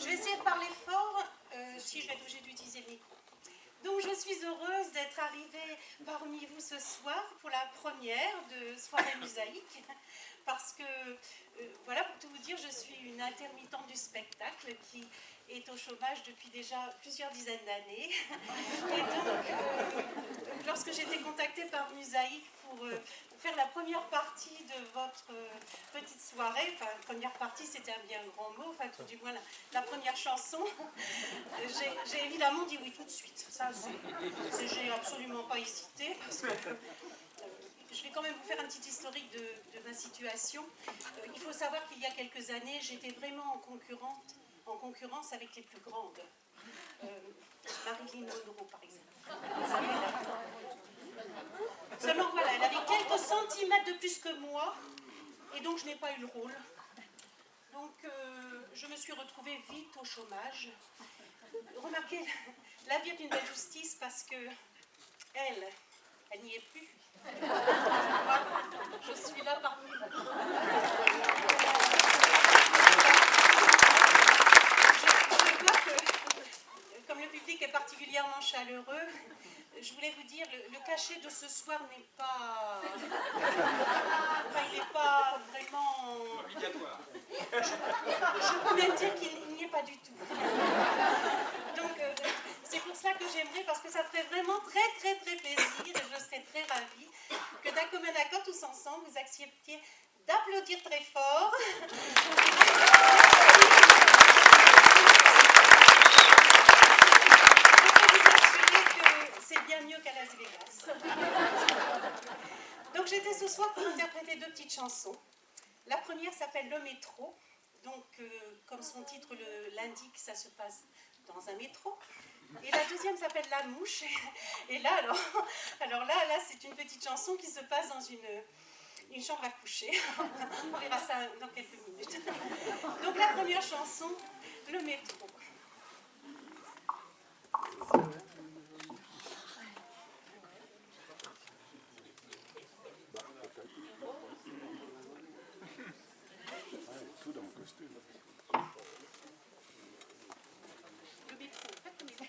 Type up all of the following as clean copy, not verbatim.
Je vais essayer de parler fort, si je vais être obligée d'utiliser le micro. Donc je suis heureuse d'être arrivée parmi vous ce soir pour la première de Soirée Musaïque, parce que, voilà, pour tout vous dire, je suis une intermittente du spectacle qui est au chômage depuis déjà plusieurs dizaines d'années. Et donc, lorsque j'ai été contactée par Musaïque pour faire la première partie de votre petite soirée, enfin, première partie, c'était un bien grand mot, enfin, tout du moins la première chanson, j'ai évidemment dit oui tout de suite. Ça, j'ai absolument pas hésité, parce que je vais quand même vous faire un petit historique de ma situation. Il faut savoir qu'il y a quelques années, j'étais vraiment en concurrence avec les plus grandes. Marilyn Monroe, par exemple. Vous savez, seulement voilà, elle avait quelques centimètres de plus que moi, et donc je n'ai pas eu le rôle. Donc je me suis retrouvée vite au chômage. Remarquez, la vie est une belle justice parce que elle n'y est plus. Moi, je suis là parmi vous. Je vois que, comme le public est particulièrement chaleureux, je voulais vous dire, le cachet de ce soir n'est pas... Enfin, il n'est pas vraiment... obligatoire. Je peux même dire qu'il n'y est pas du tout. Donc, c'est pour ça que j'aimerais, parce que ça ferait vraiment très, très, très plaisir, et je serais très ravie, que d'un commun accord, tous ensemble, vous acceptiez d'applaudir très fort. C'est bien mieux qu'à Las Vegas. Donc j'étais ce soir pour interpréter deux petites chansons. La première s'appelle Le Métro. Donc, comme son titre l'indique, ça se passe dans un métro. Et la deuxième s'appelle La Mouche. Et là, alors là, c'est une petite chanson qui se passe dans une chambre à coucher. On verra ça dans quelques minutes. Donc la première chanson, Le Métro. Tout dans mon costume. Le métro, faites le métro.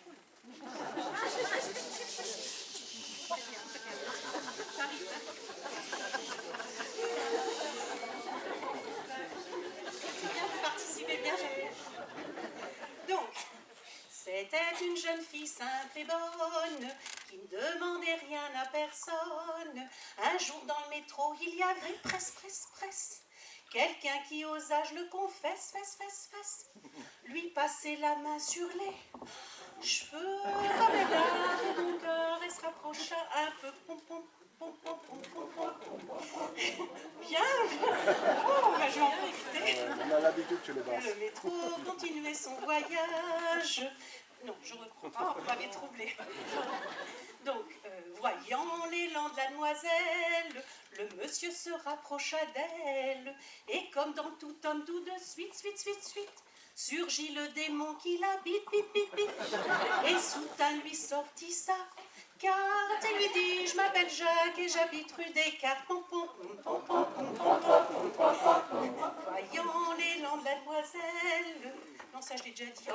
C'est bien, vous participez bien. Donc, c'était une jeune fille simple et bonne qui ne demandait rien à personne. Un jour dans le métro, il y avait presse. Quelqu'un qui osa, je le confesse, fesse, lui passer la main sur les cheveux comme elle a, mon cœur, et se rapprocha un peu, pom. Bien. Oh, bah, je vais en profiter. On a l'habitude chez les basses. Le métro continuait son voyage. Non, je reprends. Oh, vous m'avez troublé. Donc, voyant l'élan de la demoiselle, le monsieur se rapprocha d'elle. Et comme dans tout homme, tout de suite, surgit le démon qui l'habite, bite. Et soudain lui sortit sa carte et lui dit, je m'appelle Jacques et j'habite rue Descartes. Voyant l'élan de la demoiselle. Non, ça je l'ai déjà dit. Oh,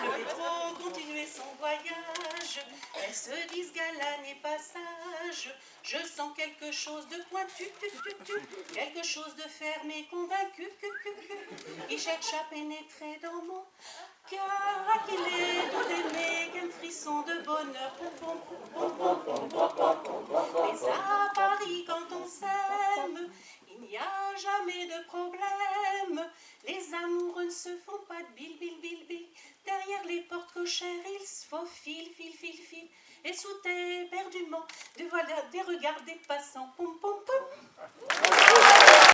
le métro continuait son voyage. Elle se dit, ce gars-là n'est pas sage. Je sens quelque chose de pointu, quelque chose de fermé, convaincu, Il cherche à pénétrer dans mon cœur, qu'il est doux d'aimer, quel frisson de bonheur. Mais à Paris, quand on s'aime, il n'y a jamais de problème. Les amoureux ne se font pas de bil. Derrière les portes cochères, ils se faufilent, fil. Et sous éperdument, des regards des passants, pom.